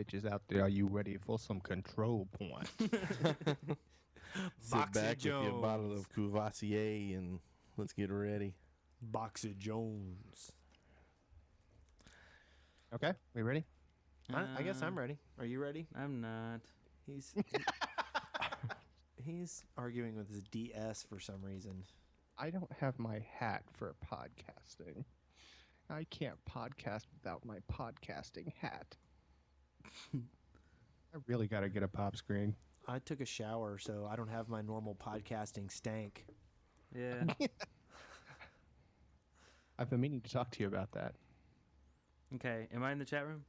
bitches out there, are you ready for some control points? Sit back with your bottle of Courvoisier and let's get ready. Boxer Jones. Okay, we ready? I guess I'm ready. Are you ready? I'm not. He's arguing with his DS for some reason. I don't have my hat for podcasting. I can't podcast without my podcasting hat. I really got to get a pop screen. I took a shower, so I don't have my normal podcasting stank. Yeah. I've been meaning to talk to you about that. Okay. Am I in the chat room?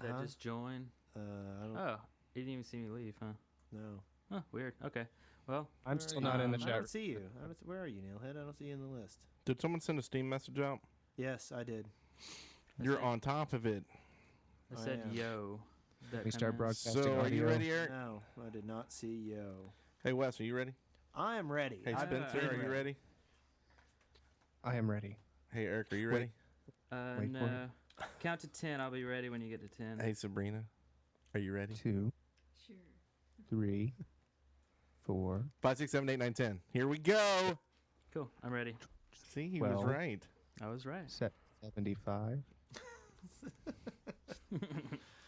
Did I Uh-huh. just join? I don't Oh, you didn't even see me leave, huh? know. Huh, weird. Okay. Well, I'm still not in the I chat don't room. see you. Where are you, Nailhead? I don't see you in the list. Did someone send a Steam message out? Yes, I did. You're on top of it. I I said am. yo. Did that We come start in? broadcasting. So, are you audio. ready, Eric? No, I did not see yo. Hey, Wes, are you ready? I am ready. Hey, I've Spencer, been are you ready? I am ready. Hey, Eric, are you ready? Wait for No. Count to 10. I'll be ready when you get to 10. Hey, Sabrina, are you ready? 2, Sure. 3, 4. 5, 6, 7, 8, 9, 10. Here we go. Cool. I'm ready. See, he was 12. right. I was right. Set 75.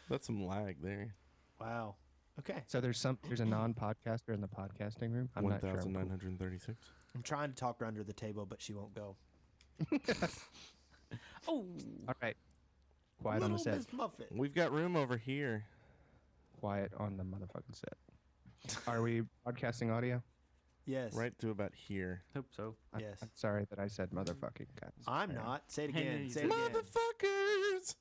That's some lag there. Wow. Okay. So there's a non-podcaster in the podcasting room. I'm not sure. 1,936. I'm trying to talk her under the table, but she won't go. Oh. All right. Quiet on the Little set. Miss Muffet. We've got room over here. Quiet on the motherfucking set. Are we broadcasting audio? Yes. Right to about here. Hope so. Yes. I'm sorry that I said motherfucking. God, I'm not. Say it again. Hey, Say it again. Motherfuckers!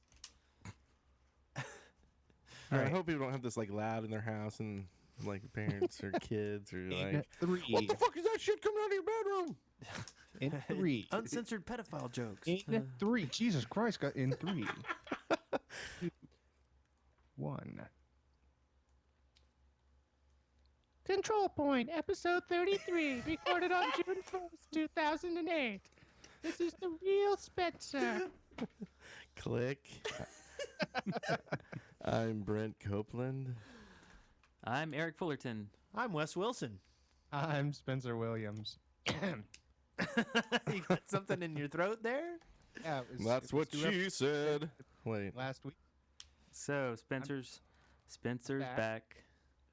All I right. hope people don't have this like loud in their house and like parents or kids or like, 3. what the fuck is that shit coming out of your bedroom? In 3. Uncensored pedophile jokes. In 3. Jesus Christ, got in 3. 2, 1. Control Point, episode 33, recorded on June 1st, 2008. This is the real Spencer. Click. I'm Brent Copeland. I'm Eric Fullerton. I'm Wes Wilson. I'm Spencer Williams. You got something in your throat there? Yeah, That's what she said. Wait, Last week. So, Spencer's Back. back.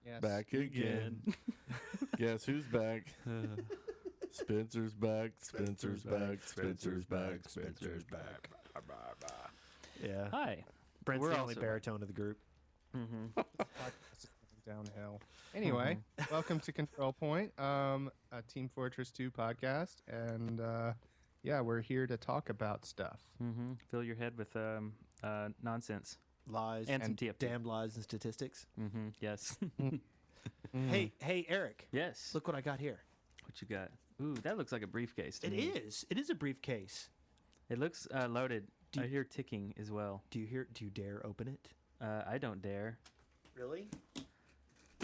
Yes. back again. Guess who's back? Spencer's back. Spencer's back. Spencer's back. Spencer's back. Yeah. Hi. Brent's We're the only also- baritone of the group. Podcast is going downhill. Anyway, welcome to Control Point, a Team Fortress 2 podcast, and yeah, we're here to talk about stuff. Mm-hmm. Fill your head with nonsense. Lies And some TFT. damned lies and statistics. Mm-hmm. Yes. Hey, Eric. Yes. Look what I got here. What you got? Ooh, that looks like a briefcase to It me. is. It is a briefcase. It looks loaded. Do you- I hear ticking as well. Do you dare open it? I don't dare. Really?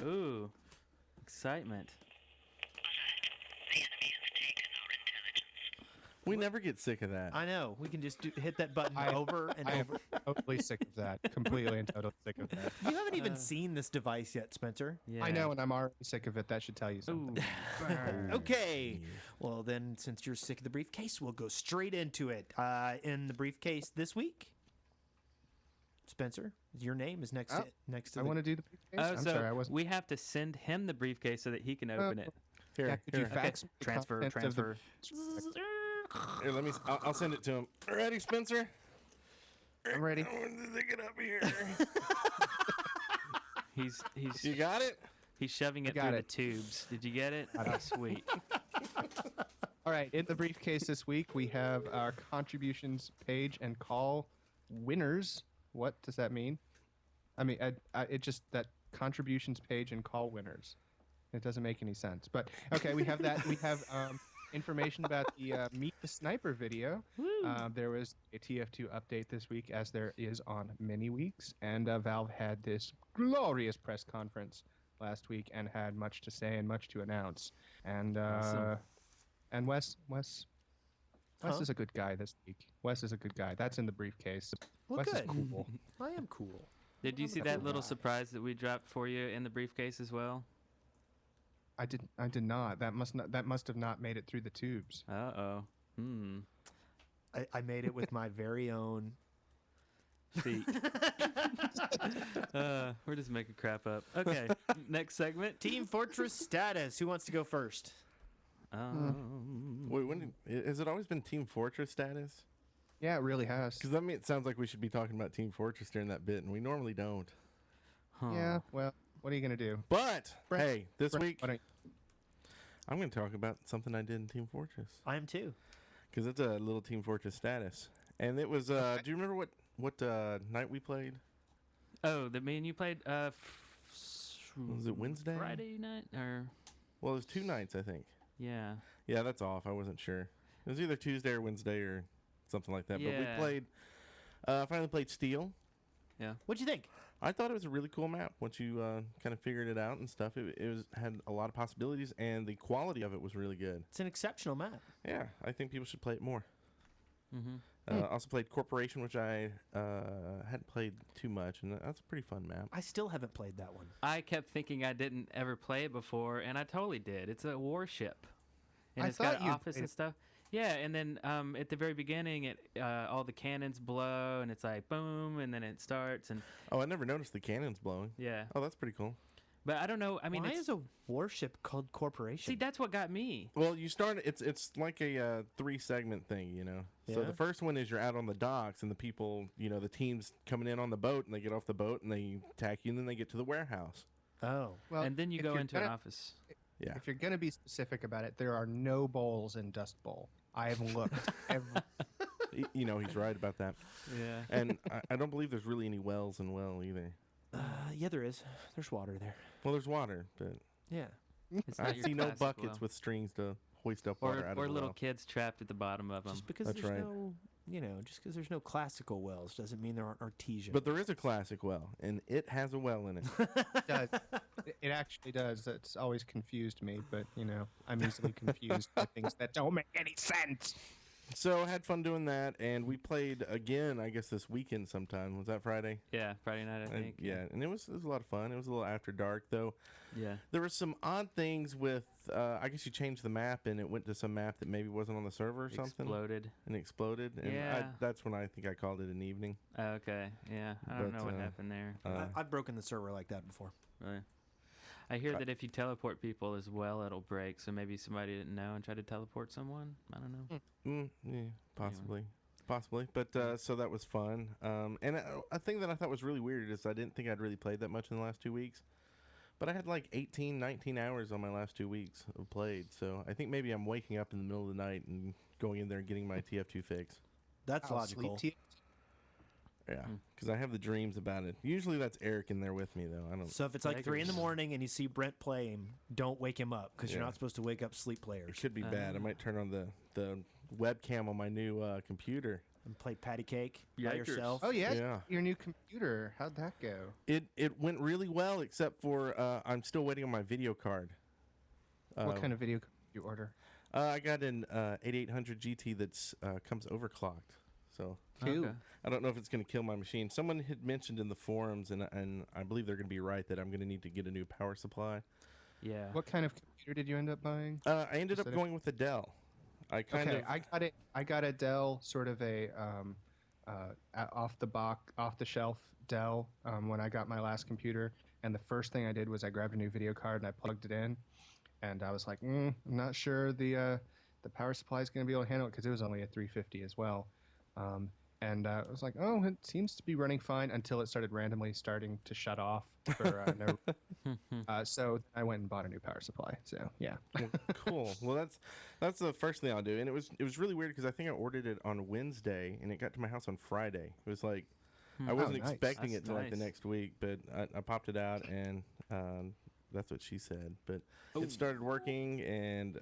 Ooh, excitement. We never get sick of that. I know. We can just hit that button over and I am over. totally sick of that. Completely and totally sick of that. You haven't even seen this device yet, Spencer. Yeah. I know, and I'm already sick of it. That should tell you Ooh. something. burn. Okay. Well, then, since you're sick of the briefcase, we'll go straight into it. In the briefcase this week, Spencer, your name is next to I want to do the briefcase. Oh, I'm so sorry, I wasn't. we have to send him the briefcase so that he can open it. Yeah, Here, could you here, fax me the Transfer, contents of transfer. here, let me. I'll send it to him. Ready, Spencer? I'm ready. I want to get up here. He's You got it? he's shoving it got through it. the tubes. Did you get it? Oh, sweet. All right, in the briefcase this week, we have our contributions page and call winners. What does that mean? I mean, it just that contributions page and call winners. It doesn't make any sense. But okay, we have that. We have information about the Meet the Sniper video. There was a TF2 update this week, as there is on many weeks, and Valve had this glorious press conference last week and had much to say and much to announce. And Awesome. and Wes Huh? is a good guy this week. Wes is a good guy. That's in the briefcase. Well, Wes good. is cool. I am cool. Did you see that little surprise that we dropped for you in the briefcase as well? I did not. That must have not made it through the tubes. Uh-oh. I made it with my very own Feet. We're just making crap up. Okay, next segment. Team Fortress status. Who wants to go first? Wait, has it always been Team Fortress status? Yeah, it really has. Because it sounds like we should be talking about Team Fortress during that bit, and we normally don't. Yeah, well, what are you going to do? But, Brent, hey, this week, why don't I'm going to talk about something I did in Team Fortress. I am too. Because it's a little Team Fortress status. And it was, do you remember what night we played? Oh, me and you played Was it Wednesday? Friday night? Or Well, it was 2 nights, I think. yeah. Yeah, that's off. I wasn't sure. It was either Tuesday or Wednesday or something like that. Yeah. But we played, finally played Steel. Yeah. What'd you think? I thought it was a really cool map once you kind of figured it out and stuff. It had a lot of possibilities, and the quality of it was really good. It's an exceptional map. Yeah, I think people should play it more. Mm-hmm. Also played Corporation, which I hadn't played too much, and that's a pretty fun map. I still haven't played that one. I kept thinking I didn't ever play it before, and I totally did. It's a warship, and I it's got thought an you office played and it. stuff. Yeah, and then at the very beginning, all the cannons blow, and it's like boom, and then it starts, and Oh, I never noticed the cannons blowing. yeah. Oh, that's pretty cool. But I don't know. I mean, why it's, is a warship called Corporation? see, that's what got me. Well, you start. It's like a 3-segment thing, you know. So Yeah. the first one is you're out on the docks, and the people, the team's coming in on the boat, and they get off the boat, and they attack you, and then they get to the warehouse. Oh. Well, And then you if go you're into an gonna- office. Yeah. If you're going to be specific about it, there are no bowls in Dust Bowl. I have looked. He's right about that. Yeah. And I don't believe there's really any wells in Well either. Yeah, there is. There's water there. Well, there's water, but Yeah. It's I not your see no classic buckets well. with strings to hoist up water out of or the little well. kids trapped at the bottom of them. Just because That's there's right. no, just because there's no classical wells doesn't mean there aren't artesian. But there is a classic well, and it has a well in it. It does. It actually does. It's always confused me, but I'm easily confused by things that don't make any sense. So I had fun doing that, and we played again, I guess, this weekend sometime. Was that Friday? Yeah, Friday night, I think. Yeah, and it was a lot of fun. It was a little after dark, though. Yeah. There were some odd things with, I guess you changed the map, and it went to some map that maybe wasn't on the server or something. Exploded. And it exploded. And Yeah. that's when I think I called it an evening. Okay. Yeah. I don't But, know what happened there. I've broken the server like that before. Really. I hear that if you teleport people as well, it'll break. So maybe somebody didn't know and tried to teleport someone. I don't know. Yeah, possibly. Possibly. But so that was fun. And a thing that I thought was really weird is I didn't think I'd really played that much in the last 2 weeks. But I had like 18, 19 hours on my last 2 weeks of played. So I think maybe I'm waking up in the middle of the night and going in there and getting my TF2 fix. That's I'll logical. sleep Yeah, because I have the dreams about it. Usually that's Eric in there with me, though. I don't. So if it's like That 3 in the goes- morning and you see Brent playing, don't wake him up because you're Yeah. not supposed to wake up sleep It players could be bad. I might turn on the webcam on my new computer. and play patty cake by Yikers. yourself. Oh yeah, Yeah. your new computer. How'd that go? It went really well, except for I'm still waiting on my video card. What kind of video card did you order? I got an 8800 GT that's comes overclocked. So Two. Okay. I don't know if it's going to kill my machine. Someone had mentioned in the forums, and I believe they're going to be right, that I'm going to need to get a new power supply. Yeah. What kind of computer did you end up buying? I ended up Instead of- going with the Dell. I kind Okay, of I got it. I got a Dell, sort of a off the shelf Dell when I got my last computer. And the first thing I did was I grabbed a new video card and I plugged it in. And I was like, I'm not sure the power supply is going to be able to handle it because it was only a 350 as well. And I was like, oh, it seems to be running fine until it started randomly starting to shut off for no. So I went and bought a new power supply. So yeah. cool. Well, that's the first thing I'll do. And it was really weird because I think I ordered it on Wednesday and it got to my house on Friday. It was like I wasn't nice. expecting That's it till like the nice. next week, but I popped it out and that's what she said. But it started working and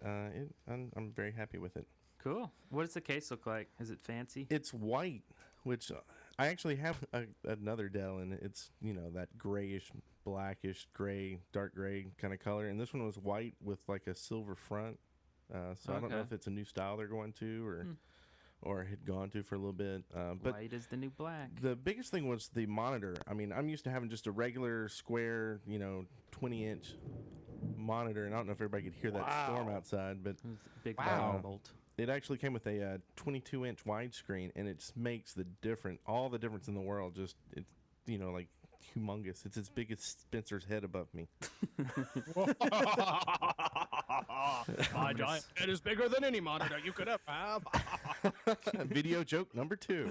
I'm very happy with it. Cool. What does the case look like? Is it fancy? It's white, which I actually have another Dell, and it's that grayish, blackish, gray, dark gray kind of color. And this one was white with like a silver front. So I don't know Okay. if it's a new style they're going to, or had gone to for a little bit. But White is the new black. the biggest thing was the monitor. I mean, I'm used to having just a regular square, 20-inch monitor, and I don't know if everybody could hear that storm outside, but It was a big Wow. thunderbolt. it actually came with a 22-inch widescreen, and it just makes all the difference in the world. Just it's like humongous. It's as big as Spencer's head above me. My giant head is bigger than any monitor you could ever have. Video joke number 2.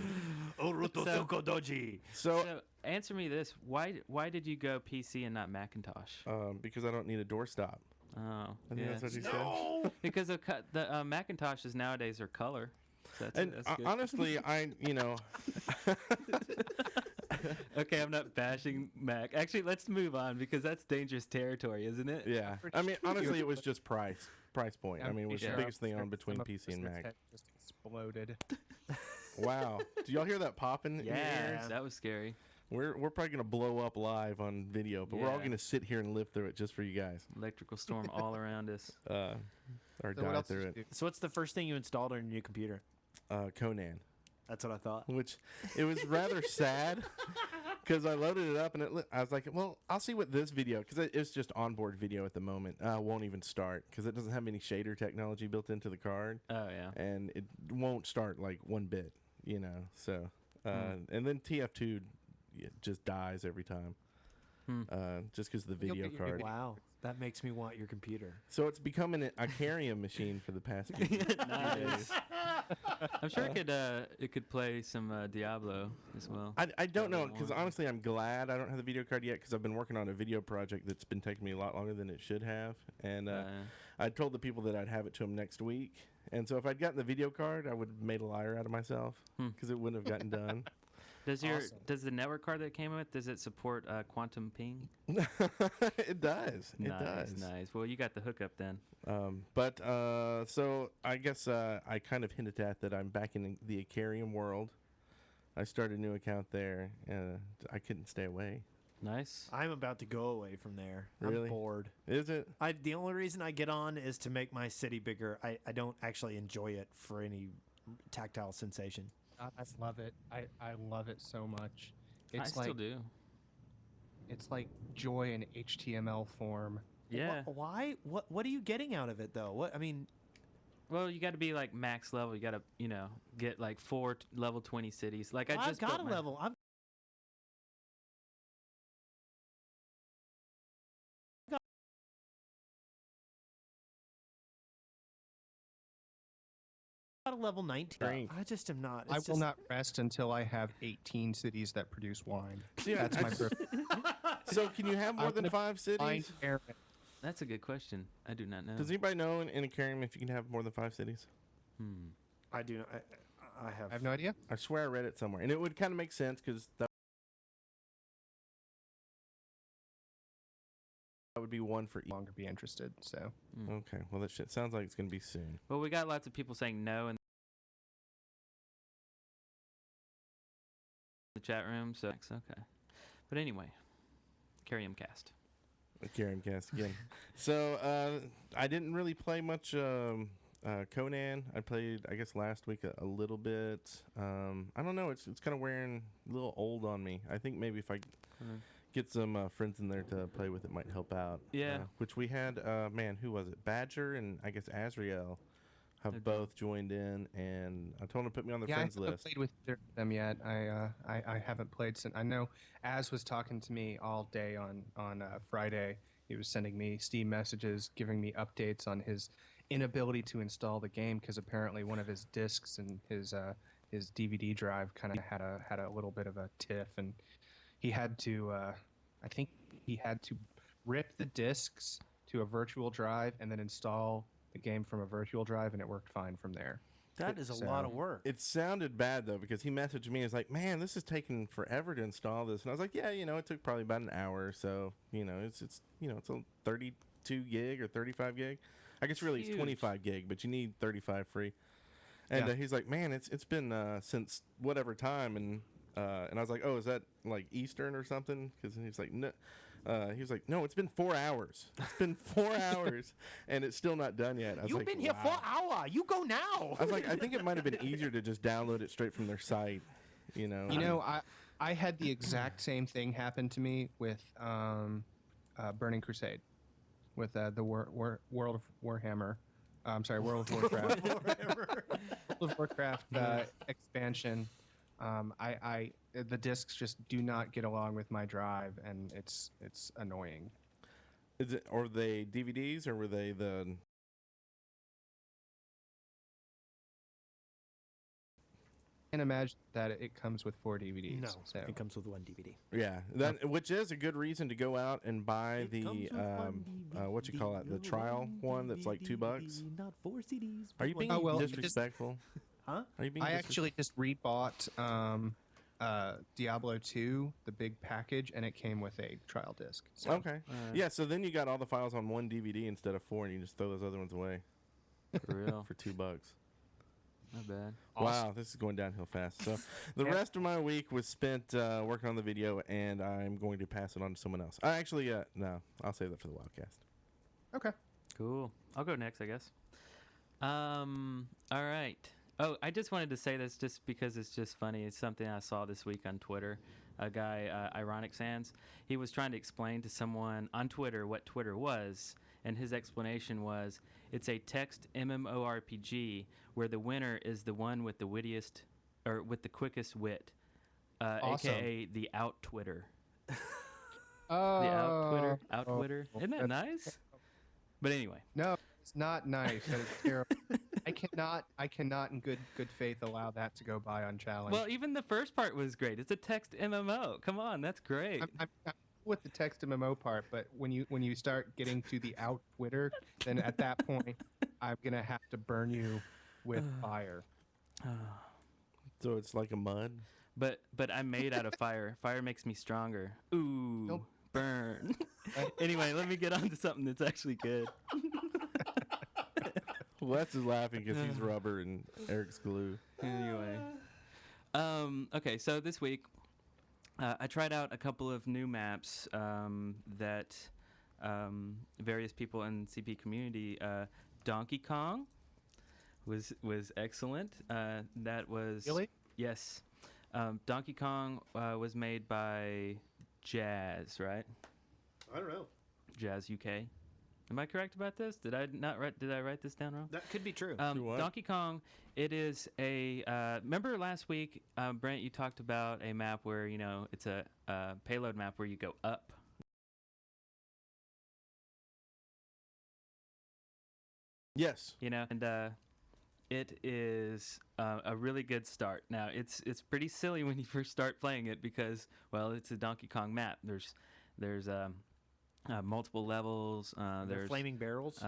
Doji. So, So answer me this: Why did you go PC and not Macintosh? because I don't need a doorstop. Oh, I think yeah. that's what you said. Because the Macintoshes nowadays are color. So And that's good. honestly, Okay, I'm not bashing Mac. Actually, let's move on because that's dangerous territory, isn't it? yeah. I mean, honestly, it was just price point. I mean, it was Yeah. the biggest thing on between PC and Mac. Just exploded. Wow. Do y'all hear that popping in your Yeah. ears? That was scary. We're probably gonna blow up live on video, but we're all Yeah. gonna sit here and live through it just for you guys, Electrical storm all around us. or So what die else through did it. you do? So what's the first thing you installed on your new computer? Conan, That's what I thought. which it was rather sad because I loaded it up and I was like, well, I'll see what this video, because it's just onboard video at the moment. Won't even start because it doesn't have any shader technology built into the card, Oh yeah. and it won't start like one bit, So, and then TF2 just dies every time, just because of the You'll video get your card. Wow, that makes me want your computer. So it's becoming a carrying machine for the past few Nice. I'm sure it could play some Diablo as well. I don't know, because Diablo 1. honestly, I'm glad I don't have the video card yet, because I've been working on a video project that's been taking me a lot longer than it should have. And I told the people that I'd have it to them next week. And so if I'd gotten the video card, I would have made a liar out of myself, because it wouldn't have gotten done. Does Awesome. the network card that came with, does it support quantum ping? It does. It Nice, does. nice. Well, you got the hookup then. So I guess I kind of hinted at that I'm back in the Icarium world. I started a new account there, and I couldn't stay away. Nice. I'm about to go away from there. Really? I'm bored. Is it? The only reason I get on is to make my city bigger. I don't actually enjoy it for any tactile sensation. I love it. I love it so much. I It's still like do. it's like joy in HTML form. Yeah. Why? What are you getting out of it though? What I mean, Well, you got to be like max level. You got to, get like 4 level 20 cities. Like I I've just got built a my- level. I've got a level 19. Drink. I just am not. I It's will just- not rest until I have 18 cities that produce wine. Yeah, That's my privilege. So can you have more I'm than gonna 5 Wine cities? Aaron. That's a good question. I do not know. Does anybody know in Icarium if you can have more than 5 cities? I do. Not, I have. I have no idea. I swear I read it somewhere, and it would kind of make sense because that would be one for each. Longer be interested. So Okay, well that shit sounds like it's gonna be soon. Well, we got lots of people saying no in the chat room, so it's okay. But anyway, carry 'em cast. Icarium cast again. So I didn't really play much Conan. I played, I guess, last week a little bit. I don't know. It's kind of wearing a little old on me. I think maybe if I get some friends in there to play with, it might help out. Yeah. Which we had, man, who was it? Badger and I guess Azriel have Good both joined in, and I told them to put me on the yeah, I friends haven't list. played with either of them yet. I haven't played since. I know Az was talking to me all day on Friday. He was sending me Steam messages, giving me updates on his inability to install the game because apparently one of his discs and his DVD drive kind of had a little bit of a tiff, and he had to I think he had to rip the discs to a virtual drive and then install the game from a virtual drive, and it worked fine from there. That is a So- lot of work. It sounded bad though, because he messaged me and was like, "Man, this is taking forever to install this," and I was like, "Yeah, it took probably about an hour or so. It's a 32 gig or 35 gig. I guess really it's Huge. 25 gig, but you need 35 free." And Yeah. he's like, "Man, it's been since whatever time," and And I was like, "Oh, is that like Eastern or something?" Because he's like, "No." He was like, "No, it's been 4 hours. It's been 4 hours, and it's still not done yet." I was You've like, been here "Wow." 4 hours. You go now. I was like, I think it might have been easier to just download it straight from their site, you know. You know, I had the exact same thing happen to me with Burning Crusade, with the World of Warhammer. I'm sorry, World of Warcraft. World of Warcraft expansion. The discs just do not get along with my drive, and it's annoying. Is it, or were they DVDs or were they the? I can imagine that it comes with 4 DVDs. No, so. it comes with 1 DVD. Yeah, that which is a good reason to go out and buy the what you call it, the trial one that's like $2. Not 4 CDs. Are you being Oh, well, disrespectful? Huh? Are you being? I actually just rebought Diablo 2, the big package, and it came with a trial disc. So. Okay. Yeah, so then you got all the files on 1 DVD instead of 4, and you just throw those other ones away For real. for $2. Not bad. Wow, this is going downhill fast. So the rest of my week was spent working on the video, and I'm going to pass it on to someone else. I actually, no, I'll save that for the Wildcast. Okay. Cool. I'll go next, I guess. All right. Oh, I just wanted to say this just because it's just funny. It's something I saw this week on Twitter. A guy, Ironic Sands, he was trying to explain to someone on Twitter what Twitter was, and his explanation was it's a text MMORPG where the winner is the one with the wittiest or with the quickest wit, Awesome. aka the out Twitter. Oh. The out Twitter. Isn't that nice? But anyway. No, it's not nice. That is terrible. I cannot in good faith allow that to go by unchallenged. Well, even the first part was great. It's a text MMO. Come on, that's great. I'm with the text MMO part, but when you start getting to the out Twitter, then at that point, I'm gonna have to burn you with fire. So it's like a mud? But I'm made out of fire. Fire makes me stronger. Ooh, Nope. burn. Anyway, let me get on to something that's actually good. Wes is laughing because he's rubber and Eric's glue. Anyway. Okay, so this week, I tried out a couple of new maps that various people in CP community. Donkey Kong was excellent. That was Really? Yes. Donkey Kong was made by Jazz, right? I don't know. Jazz UK. Am I correct about this? Did I write this down wrong? That could be true. what? Donkey Kong. It is a. Remember last week, Brent, you talked about a map where it's a payload map where you go up. Yes. And it is a really good start. Now it's pretty silly when you first start playing it because it's a Donkey Kong map. There's multiple levels. There's flaming barrels.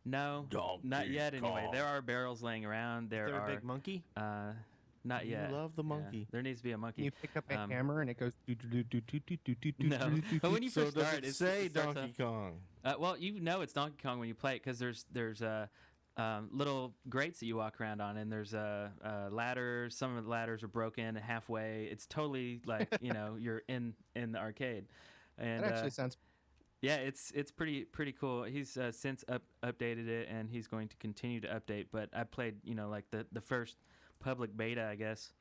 No, Donkey not yet. Anyway, Kong. there are barrels laying around. There Is there are a big monkey? not You yet. love the Yeah, monkey. there needs to be a monkey. You pick up a Um, hammer and it goes. No, but when you So first does start, it say it starts Donkey Kong? well, it's Donkey Kong when you play it because there's little grates that you walk around on, and there's ladders. Some of the ladders are broken halfway. It's totally like you're in the arcade. And That actually sounds. yeah, it's pretty cool. He's since updated it, and he's going to continue to update. But I played like the first public beta, I guess,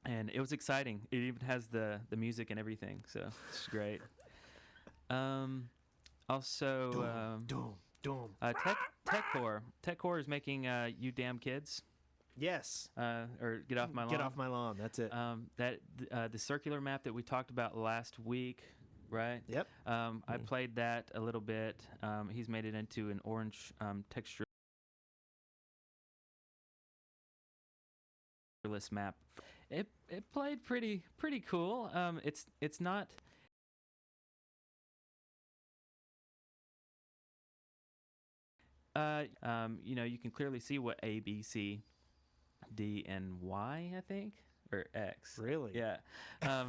and it was exciting. It even has the music and everything, so it's great. Also, TechCore is making You Damn Kids, Yes. or Get Off My Lawn. Get off my lawn. That's it. The circular map that we talked about last week, right? Yep. I played that a little bit. He's made it into an orange textureless map. It played pretty cool. It's not. You can clearly see what A, B, C, D, and Y, I think, or X. Really? Yeah. I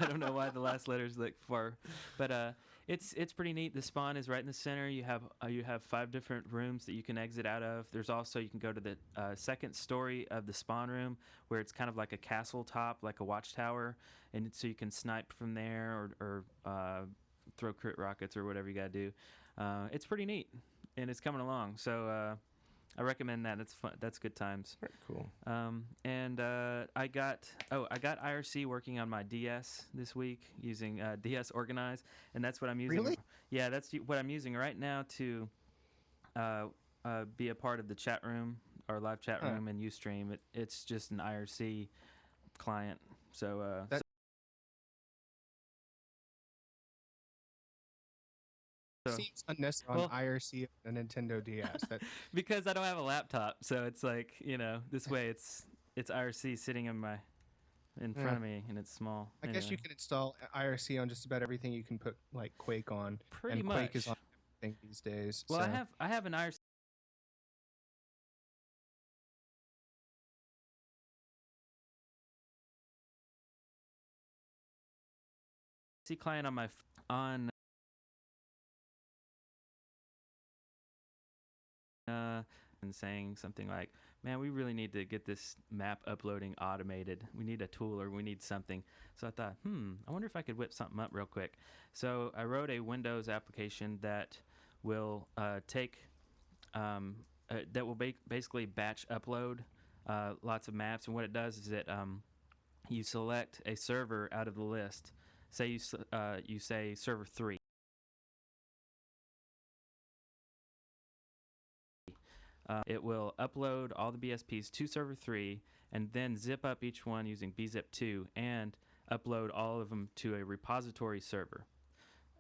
don't know why the last letters look far, but It's pretty neat. The spawn is right in the center. You have 5 different rooms that you can exit out of. There's also, you can go to the second story of the spawn room, where it's kind of like a castle top, like a watchtower, and so you can snipe from there, or throw crit rockets or whatever you gotta do. It's pretty neat, and it's coming along. So I recommend that. That's fun. That's good times. Very cool. And I got IRC working on my DS this week using DS Organize, and that's what I'm using. Really? Yeah, that's what I'm using right now to be a part of the chat room, our live chat room, and Ustream. It's just an IRC client. So. Seems unnecessary on IRC and a Nintendo DS. Because I don't have a laptop, so it's like, this way it's IRC sitting in front of me, and it's small. I guess you can install IRC on just about everything you can put like Quake on. Pretty and much. Quake is on everything these days. Well, so. I have an IRC client on on and saying something like, man, we really need to get this map uploading automated. We need a tool, or we need something. So I thought, I wonder if I could whip something up real quick. So I wrote a Windows application that will basically batch upload lots of maps. And what it does is that you select a server out of the list. Say you say server 3. It will upload all the BSPs to server 3, and then zip up each one using bzip2, and upload all of them to a repository server,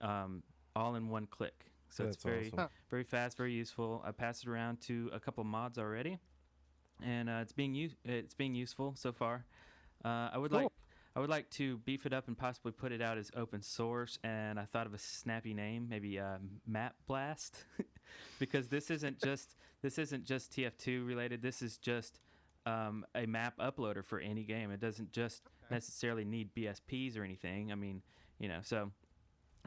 all in one click. So That's it's very awesome. very fast, very useful. I passed it around to a couple mods already, and it's being useful so far. I would like to beef it up and possibly put it out as open source, and I thought of a snappy name, maybe Map Blast, because this isn't just TF2 related. This is just a map uploader for any game. It doesn't just necessarily need BSPs or anything. I mean, so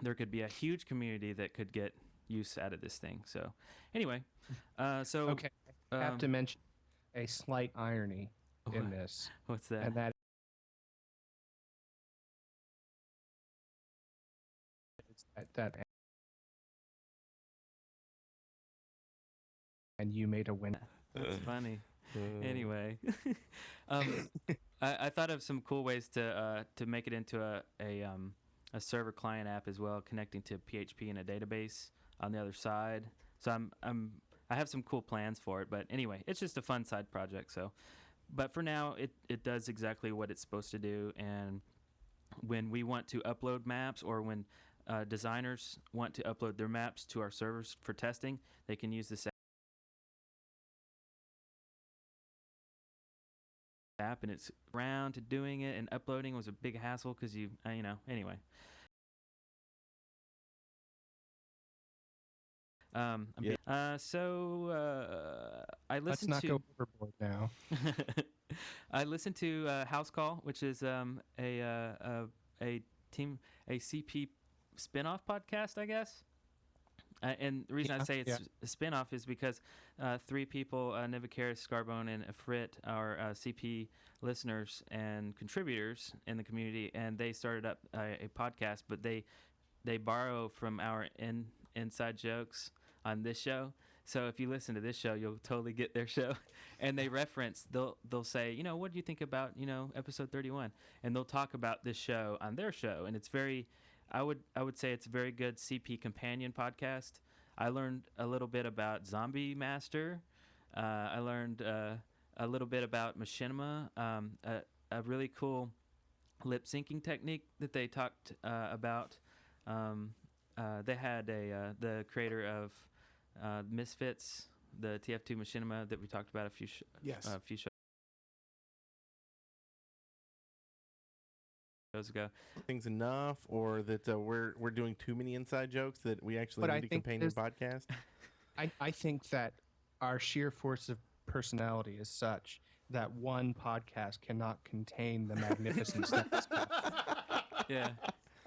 there could be a huge community that could get use out of this thing. So anyway, Okay, I have to mention a slight irony in this. What's that? And that and you made a win. That's funny. Anyway, I thought of some cool ways to make it into a server client app as well, connecting to PHP and a database on the other side. So I have some cool plans for it. But anyway, it's just a fun side project. So, but for now, it does exactly what it's supposed to do. And when we want to upload maps, or when designers want to upload their maps to our servers for testing, they can use this app, and it's around to doing it, and uploading was a big hassle because anyway. I listened Let's not go overboard now. I listened to House Call, which is a CP spinoff podcast, I guess. And the reason I say it's a spinoff is because 3 people, Nivacaris, Scarbone, and Afrit, are CP listeners and contributors in the community, and they started up a podcast, but they borrow from our inside jokes on this show. So if you listen to this show, you'll totally get their show. And they reference, they'll say, what do you think about, episode 31? And they'll talk about this show on their show. And it's I would say it's a very good CP companion podcast. I learned a little bit about Zombie Master. I learned a little bit about Machinima, a really cool lip syncing technique that they talked about. They had the creator of Misfits, the TF2 Machinima that we talked about a few shows ago. Things enough, or that we're doing too many inside jokes that we actually need a companion podcast? I think that our sheer force of personality is such that one podcast cannot contain the magnificent stuff. Yeah.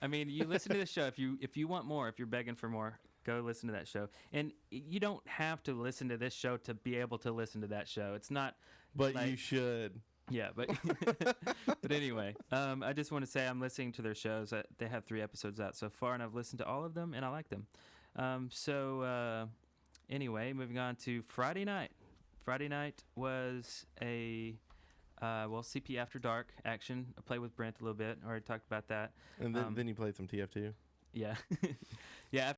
I mean, you listen to the show. If you want more, if you're begging for more, go listen to that show. And you don't have to listen to this show to be able to listen to that show. It's not. But like, you should. Yeah, but but anyway, I just want to say I'm listening to their shows. They have 3 episodes out so far, and I've listened to all of them, and I like them. Anyway, moving on to Friday night. Friday night was a CP After Dark action. I played with Brent a little bit. Already talked about that. And then you played some TF2. Yeah, yeah.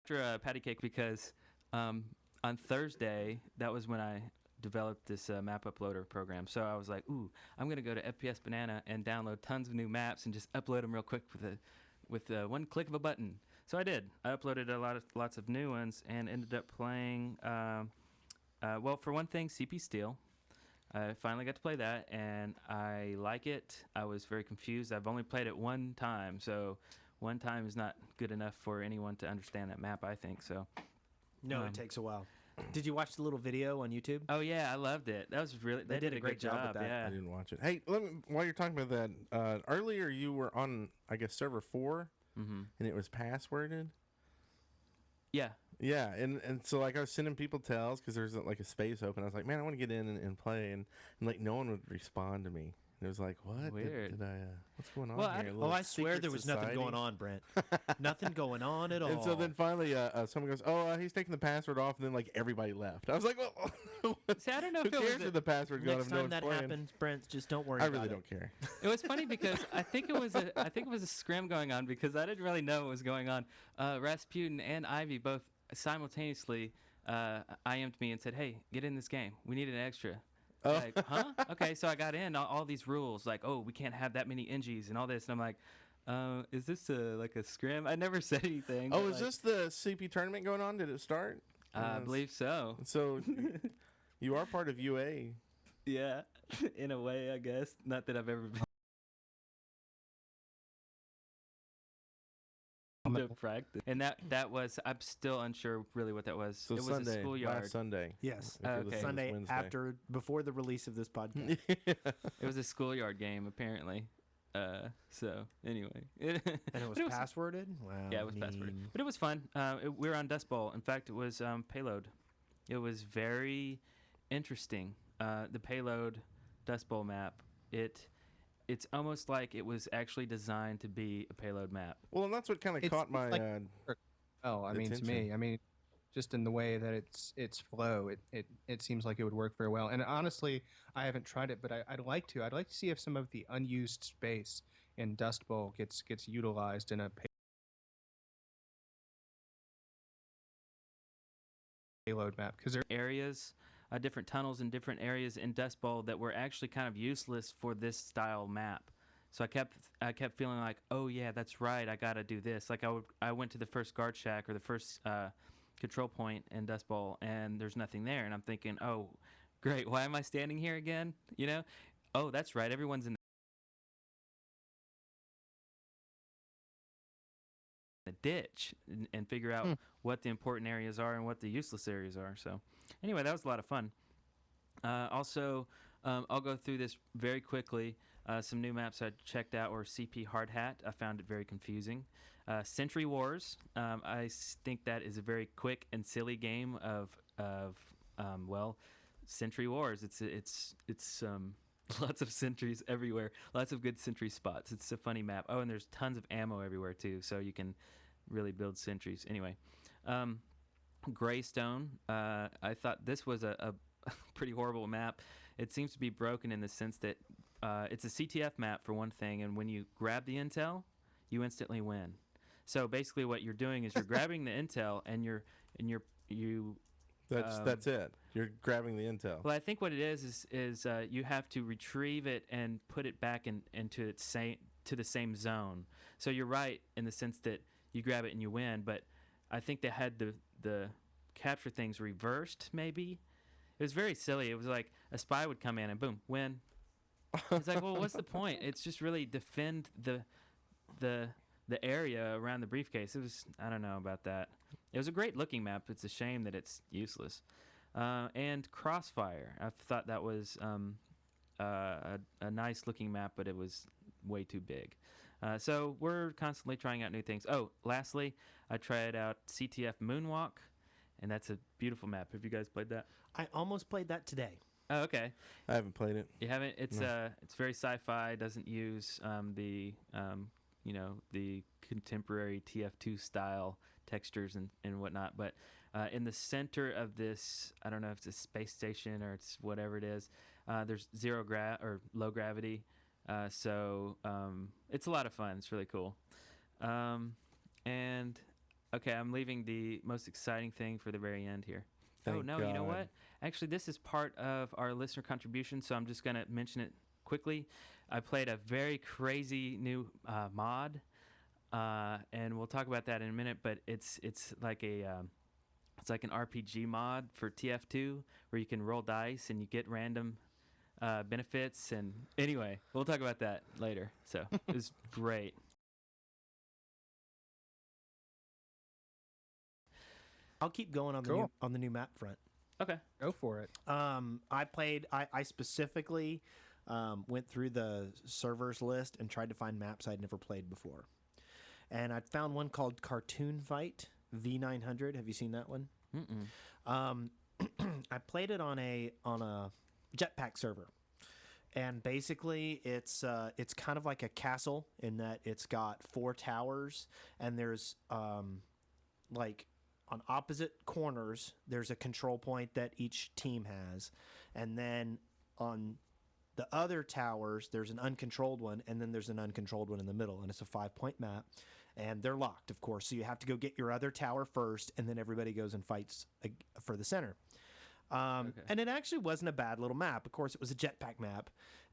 After Patty Cake, because on Thursday, that was when I developed this map uploader program. So I was like, ooh, I'm going to go to FPS Banana and download tons of new maps and just upload them real quick with one click of a button. So I did. I uploaded lots of new ones and ended up playing, for one thing, CP Steel. I finally got to play that, and I like it. I was very confused. I've only played it one time, so one time is not good enough for anyone to understand that map, I think. So No, it takes a while. Did you watch the little video on YouTube? Oh yeah, I loved it. That was really they did a great job with that. I Yeah. didn't watch it. Hey, while you're talking about that, earlier you were on, I guess, server 4, and it was passworded. Yeah. Yeah, and so like I was sending people tells because there's like a space open. I was like, man, I want to get in and play, and like no one would respond to me. It was like, what? Weird. What's going on Well, here? I swear there was nothing going on, Brent. Nothing going on at all. And so then finally, someone goes, "Oh, he's taking the password off," and then like everybody left. I was like, "Well, See, I don't know who if it cares was if the password gone Next if no time one's that playing?" happens, Brent, just don't worry I about really it. don't care. It was funny because I think it was a scrim going on because I didn't really know what was going on. Rasputin and Ivy both simultaneously IM'd me and said, "Hey, get in this game. We need an extra." Oh. Like, huh? Okay, so I got in all these rules, like, oh, we can't have that many NGs and all this, and I'm like, is this like a scrim? I never said anything. Oh, but, is this the CP tournament going on? Did it start? I believe so. So. You are part of UA. Yeah, in a way, I guess. Not that I've ever been to practice. And that was, I'm still unsure really what that was. So it was Sunday, a schoolyard. last Sunday. Yes. If you're Okay. listening Sunday this Wednesday. before the release of this podcast. It was a schoolyard game, apparently. So anyway, And it was passworded? Wow. Yeah, it was passworded, but it was fun. We were on Dust Bowl. In fact, it was payload. It was very interesting. The payload Dust Bowl map. It's almost like it was actually designed to be a payload map. Well, and that's what kind of caught my. like- Oh, I mean, to me, I mean, just in the way that its flow, it seems like it would work very well. And honestly, I haven't tried it, but I'd like to. I'd like to see if some of the unused space in Dust Bowl gets utilized in a payload map, because there Areas, different tunnels in different areas in Dust Bowl that were actually kind of useless for this style map. So I kept feeling like, oh yeah, that's right, I gotta do this. Like I went to the first guard shack or the first control point in Dust Bowl, and there's nothing there, and I'm thinking, oh, great, why am I standing here again? You know, oh that's right, everyone's in the ditch and figure out what the important areas are and what the useless areas are. So anyway, that was a lot of fun. Also, I'll go through this very quickly. Some new maps I checked out were CP Hard Hat. I found it very confusing. Century Wars. I think that is a very quick and silly game of Century Wars. It's lots of sentries everywhere. Lots of good sentry spots. It's a funny map. Oh, and there's tons of ammo everywhere too, so you can really build sentries. Anyway, Greystone. I thought this was a pretty horrible map. It seems to be broken in the sense that it's a CTF map for one thing, and when you grab the intel, you instantly win. So basically, what you're doing is you're grabbing the intel, and you. That's it. You're grabbing the intel. Well, I think what it is you have to retrieve it and put it back into the same zone. So you're right in the sense that you grab it and you win, but I think they had the capture things reversed. Maybe it was very silly. It was like a spy would come in and boom, win. It's like, well, what's the point? It's just really defend the area around the briefcase. It was, I don't know about that. It was a great looking map. It's a shame that it's useless. And Crossfire. I thought that was a nice looking map, but it was way too big. So we're constantly trying out new things. Oh, lastly, I tried out CTF Moonwalk, and that's a beautiful map. Have you guys played that? I almost played that today. Oh, okay. I haven't played it. You haven't? It's No. it's very sci-fi. Doesn't use the contemporary TF2 style textures and whatnot. But in the center of this, I don't know if it's a space station or it's whatever it is. There's low gravity. So it's a lot of fun. It's really cool. And okay, I'm leaving the most exciting thing for the very end here. Thank oh no, you know God. what? Actually, this is part of our listener contribution, so I'm just gonna mention it quickly. I played a very crazy new mod, and we'll talk about that in a minute. But it's like it's like an RPG mod for TF2 where you can roll dice and you get random benefits. And anyway, we'll talk about that later. So it was great. I'll keep going on Cool. the new map front. Okay. Go for it. I specifically went through the servers list and tried to find maps I'd never played before. And I found one called Cartoon Fight V900. Have you seen that one? Mm-mm. I played it on a jetpack server. And basically it's kind of like a castle in that it's got 4 towers, and there's like on opposite corners, there's a control point that each team has. And then on the other towers, there's an uncontrolled one, and then there's an uncontrolled one in the middle. And it's a 5-point map. And they're locked, of course. So you have to go get your other tower first, and then everybody goes and fights for the center. And it actually wasn't a bad little map. Of course, it was a jetpack map.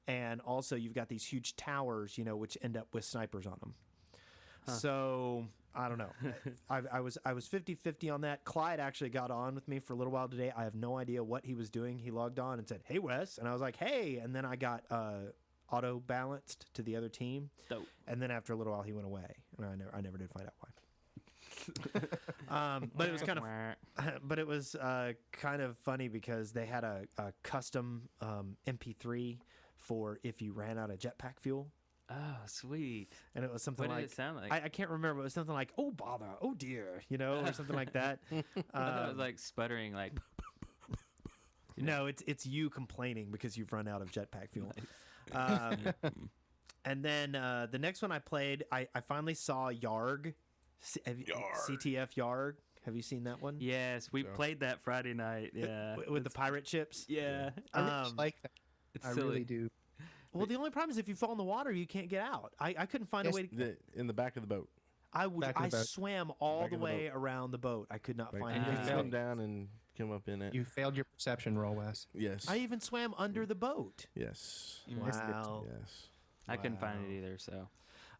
And also, you've got these huge towers, which end up with snipers on them. Huh. So I don't know. I was 50-50 on that. Clyde actually got on with me for a little while today. I have no idea what he was doing. He logged on and said, "Hey, Wes," and I was like, "Hey," and then I got auto balanced to the other team. Dope. And then after a little while, he went away, and I never did find out why. But it was kind of but it was kind of funny because they had a custom MP3 for if you ran out of jetpack fuel. Oh, sweet. And it was something What did like, it sound like? I can't remember. It was something like, "Oh, bother. Oh, dear," or something like that. I thought it was like sputtering, like. No, it's you complaining because you've run out of jetpack fuel. And then the next one I played, I finally saw Yarg. CTF Yarg. Have you seen that one? Yes, we So- played that Friday night. Yeah, With the pirate ships? Yeah, I really like that. it's I silly. really do. Well, the only problem is if you fall in the water, you can't get out. I couldn't find a way to... In the back of the boat. I Back of the boat. swam all Back the of the way around the boat. I could not Right. find You it. can Yeah. swim down and come up in it. You failed your perception roll, Wes. Yes. I even swam under the boat. Yes. You missed it. Wow. Yes. I couldn't find Wow. it either. So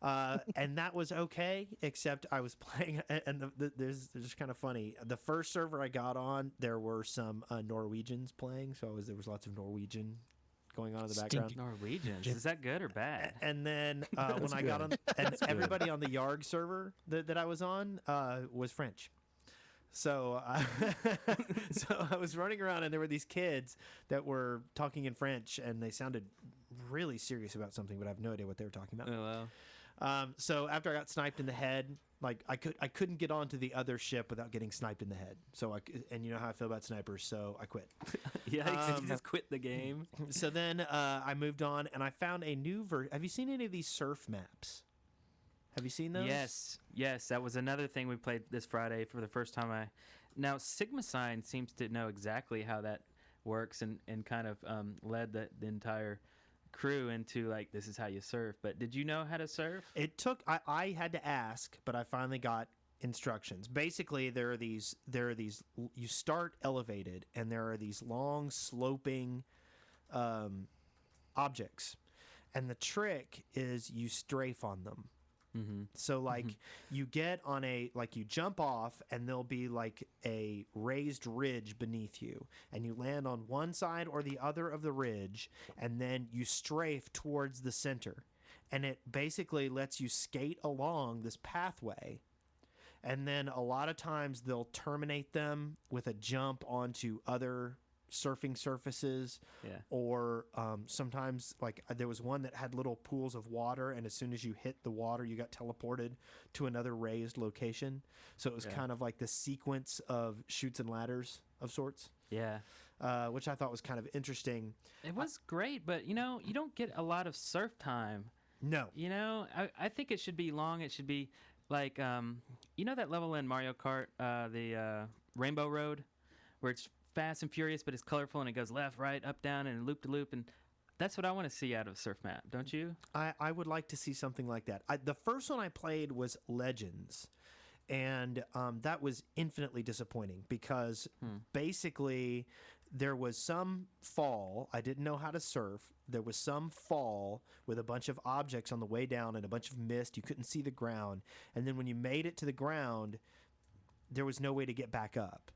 And that was okay, except I was playing, and there's just kind of funny. The first server I got on, there were some Norwegians playing, so there was lots of Norwegian going on in the background. Norwegians, is that good or bad? And then when I got on, and everybody on the Yarg server that I was on was French. So, so I was running around, and there were these kids that were talking in French, and they sounded really serious about something, but I have no idea what they were talking about. Oh well. So after I got sniped in the head, like I couldn't get onto the other ship without getting sniped in the head. So and you know how I feel about snipers, so I quit. Yeah, you just quit the game. So then I moved on, and I found a new version. Have you seen any of these surf maps? Have you seen those? Yes, that was another thing we played this Friday for the first time. Now Sigma Sign seems to know exactly how that works and kind of led the entire crew into like, this is how you surf. But did you know how to surf? It took. I had to ask, but I finally got instructions. Basically, there are these. You start elevated, and there are these long sloping objects, and the trick is you strafe on them. Mm-hmm. So like you get on you jump off, and there'll be like a raised ridge beneath you, and you land on one side or the other of the ridge, and then you strafe towards the center, and it basically lets you skate along this pathway. And then a lot of times they'll terminate them with a jump onto other surfing surfaces, Yeah. or sometimes like there was one that had little pools of water, and as soon as you hit the water, you got teleported to another raised location. So it was Yeah. kind of like the sequence of chutes and ladders of sorts, Yeah. which I thought was kind of interesting. It was great, but you don't get a lot of surf time. No, I think it should be long. It should be like that level in Mario Kart, the Rainbow Road, where it's fast and furious, but it's colorful and it goes left, right, up, down, and loop to loop, and that's what I want to see out of a surf map, don't you? I would like to see something like that. The first one I played was Legends, and that was infinitely disappointing because basically there was some fall. I didn't know how to surf. There was some fall with a bunch of objects on the way down and a bunch of mist. You couldn't see the ground. And then when you made it to the ground, there was no way to get back up.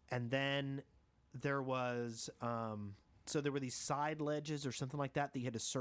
And then there was... so there were these side ledges or something like that you had to surf